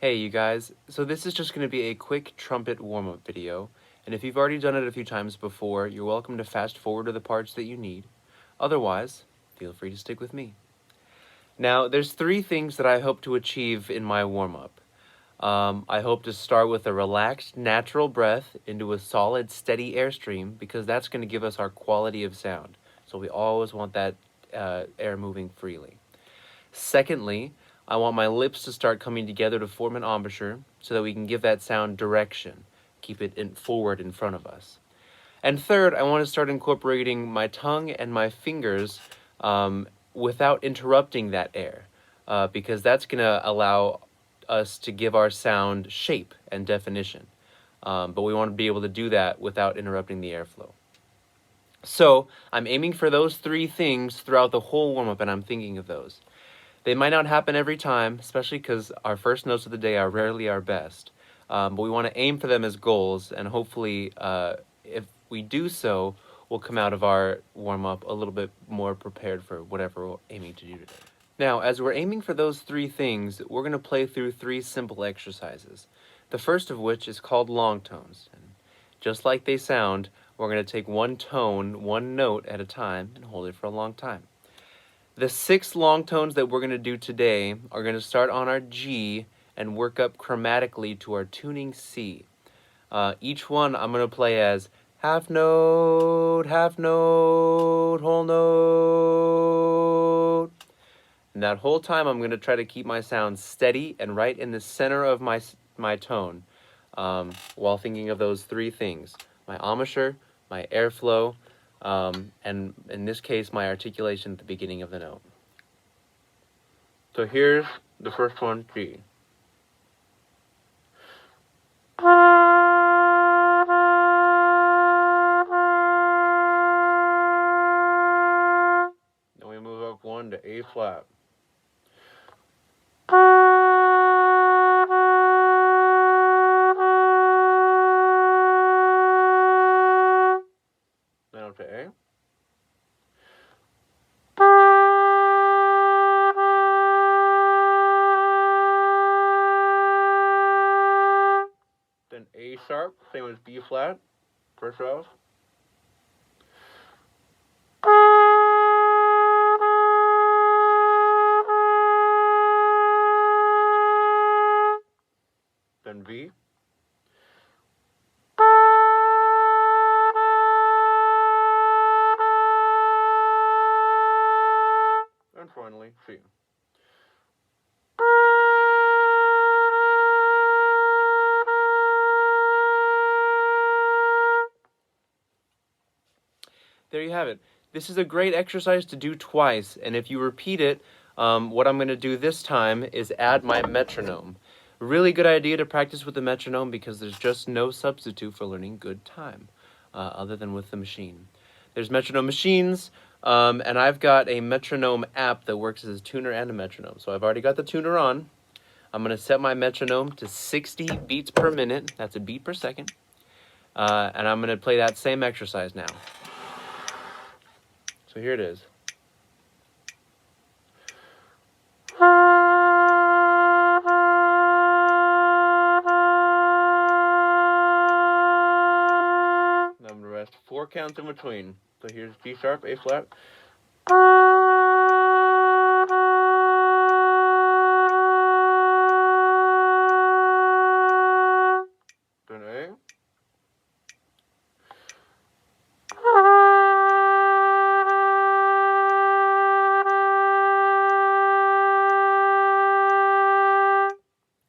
Hey you guys, so this is just going to be a quick trumpet warm-up video, and if you've already done it a few times before, you're welcome to fast forward to the parts that you need. Otherwise, feel free to stick with me. Now, there's three things that I hope to achieve in my warm-up. I hope to start with a relaxed, natural breath into a solid, steady airstream, because that's going to give us our quality of sound. So we always want that air moving freely. Secondly, I want my lips to start coming together to form an embouchure so that we can give that sound direction, keep it forward in front of us. And third, I want to start incorporating my tongue and my fingers without interrupting that air, because that's going to allow us to give our sound shape and definition. But we want to be able to do that without interrupting the airflow. So I'm aiming for those three things throughout the whole warm-up, and I'm thinking of those. They might not happen every time, especially because our first notes of the day are rarely our best. But we want to aim for them as goals, and hopefully, if we do so, we'll come out of our warm-up a little bit more prepared for whatever we're aiming to do today. Now, as we're aiming for those three things, we're going to play through three simple exercises. The first of which is called long tones. And just like they sound, we're going to take one tone, one note at a time, and hold it for a long time. The 6 long tones that we're going to do today are going to start on our G and work up chromatically to our tuning C. Each one I'm going to play as half note, whole note. And that whole time I'm going to try to keep my sound steady and right in the center of my tone while thinking of those three things: my embouchure, my airflow, and in this case, my articulation at the beginning of the note. So here's the first one, G. Then we move up one to A flat. Then up to A. Then A sharp, same as B flat, first off. Then B. And finally, C. There you have it. This is a great exercise to do twice, and if you repeat it, what I'm going to do this time is add my metronome. Really good idea to practice with the metronome, because there's just no substitute for learning good time, other than with the machine. There's metronome machines, and I've got a metronome app that works as a tuner and a metronome. So I've already got the tuner on. I'm going to set my metronome to 60 beats per minute. That's a beat per second. And I'm going to play that same exercise now. So here it is. Now I'm going to rest 4 counts in between. So here's G sharp, A flat. Then A.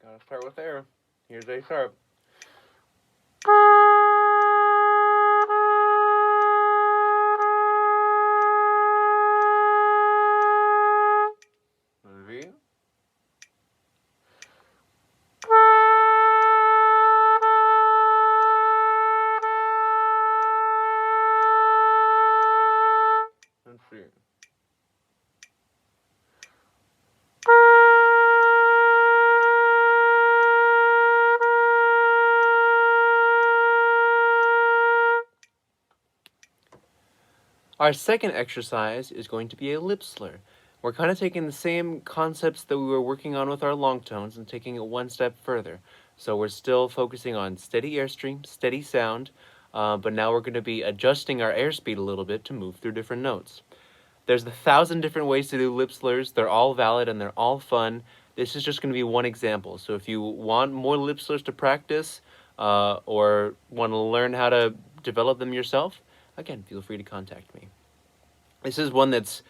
Gotta start with air. Here's A sharp. V. And C. Our second exercise is going to be a lip slur. we're kind of taking the same concepts that we were working on with our long tones and taking it one step further. So we're still focusing on steady airstream, steady sound, but now we're going to be adjusting our airspeed a little bit to move through different notes. There's 1,000 different ways to do lip slurs. They're all valid and they're all fun. This is just going to be one example. So if you want more lip slurs to practice or want to learn how to develop them yourself, again, feel free to contact me. This is one that's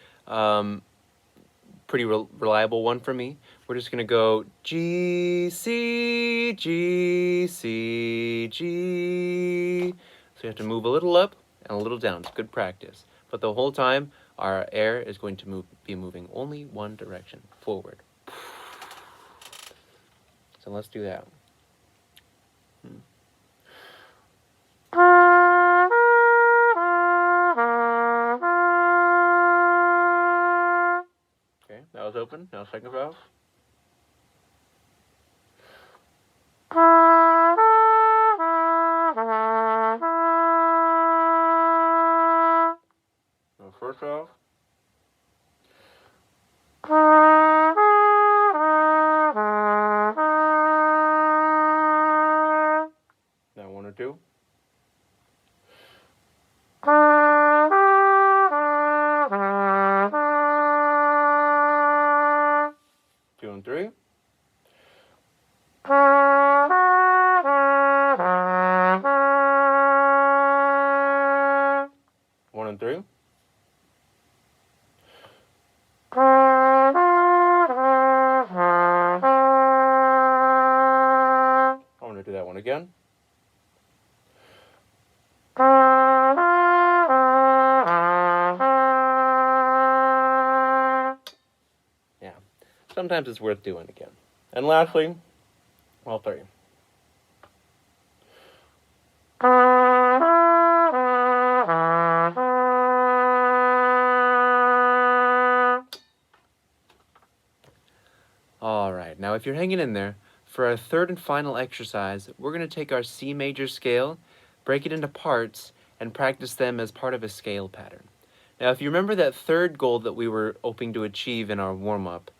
pretty reliable one for me. We're just going to go G, C, G, C, G. So you have to move a little up and a little down. It's good practice. But the whole time, our air is going to be moving only one direction, forward. So let's do that. Okay, that was open. Now second valve. Now first valve. Now one or two. Two and three. One and three. I want to do that one again. Yeah, sometimes it's worth doing again. And lastly, all three. All right, now if you're hanging in there, for our third and final exercise, we're going to take our C major scale, break it into parts, and practice them as part of a scale pattern. Now, if you remember that third goal that we were hoping to achieve in our warm-up,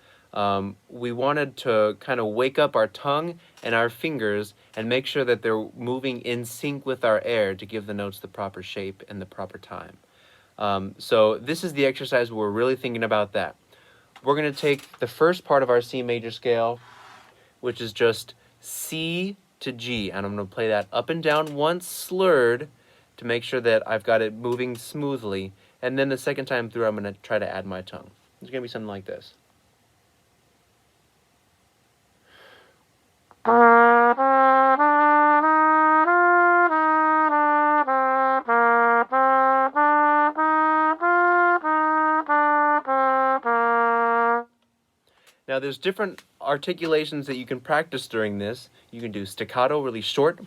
we wanted to kind of wake up our tongue and our fingers and make sure that they're moving in sync with our air to give the notes the proper shape and the proper time. So this is the exercise where we're really thinking about that. We're going to take the first part of our C major scale, which is just C to G, and I'm going to play that up and down once slurred to make sure that I've got it moving smoothly, and then the second time through I'm going to try to add my tongue. It's going to be something like this. Now there's different articulations that you can practice during this. You can do staccato really short.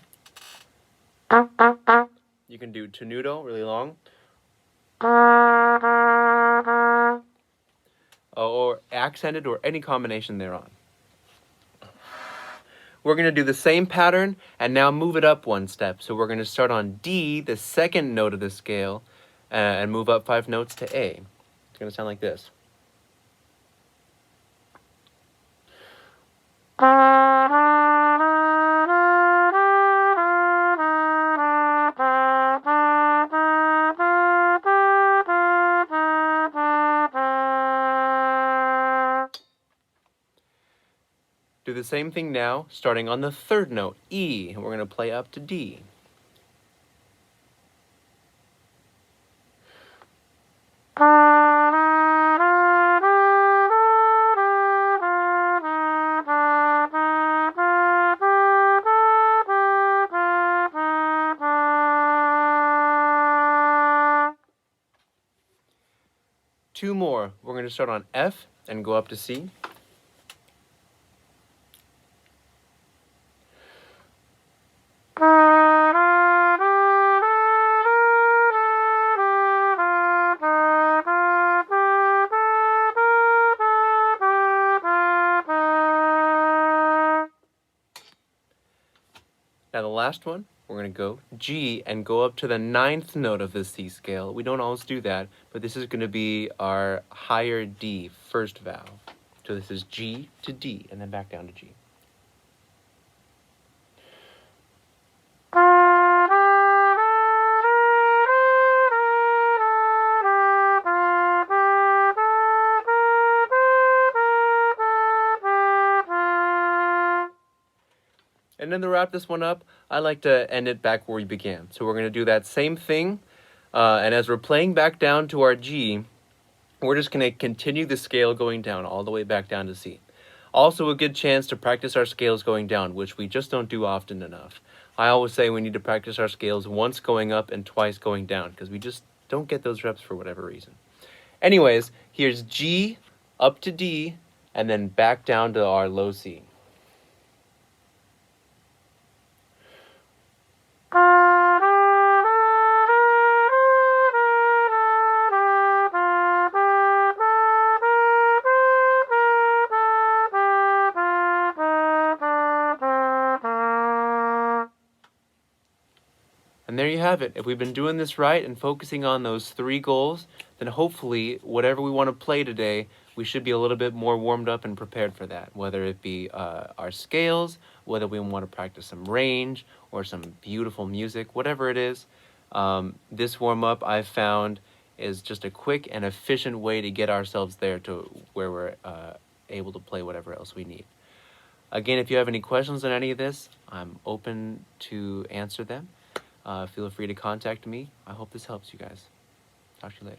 You can do tenuto really long. Or accented, or any combination thereon. We're going to do the same pattern and now move it up one step. So we're going to start on D, the second note of the scale, and move up 5 notes to A. It's going to sound like this. Do the same thing now, starting on the third note, E, and we're going to play up to D. Two more. We're going to start on F and go up to C. Now the last one, we're going to go G and go up to the 9th note of the C scale. We don't always do that, but this is going to be our higher D, first valve. So this is G to D, and then back down to G. And then to wrap this one up, I like to end it back where we began. So we're going to do that same thing, and as we're playing back down to our G, we're just going to continue the scale going down all the way back down to C. Also a good chance to practice our scales going down, which we just don't do often enough. I always say we need to practice our scales once going up and twice going down, because we just don't get those reps for whatever reason. Anyways, here's G up to D, and then back down to our low C. And there you have it. If we've been doing this right and focusing on those 3 goals, then hopefully whatever we want to play today, we should be a little bit more warmed up and prepared for that, whether it be our scales, whether we want to practice some range or some beautiful music, whatever it is. This warm-up I've found is just a quick and efficient way to get ourselves there to where we're able to play whatever else we need. Again, if you have any questions on any of this, I'm open to answer them. Feel free to contact me. I hope this helps you guys. Talk to you later.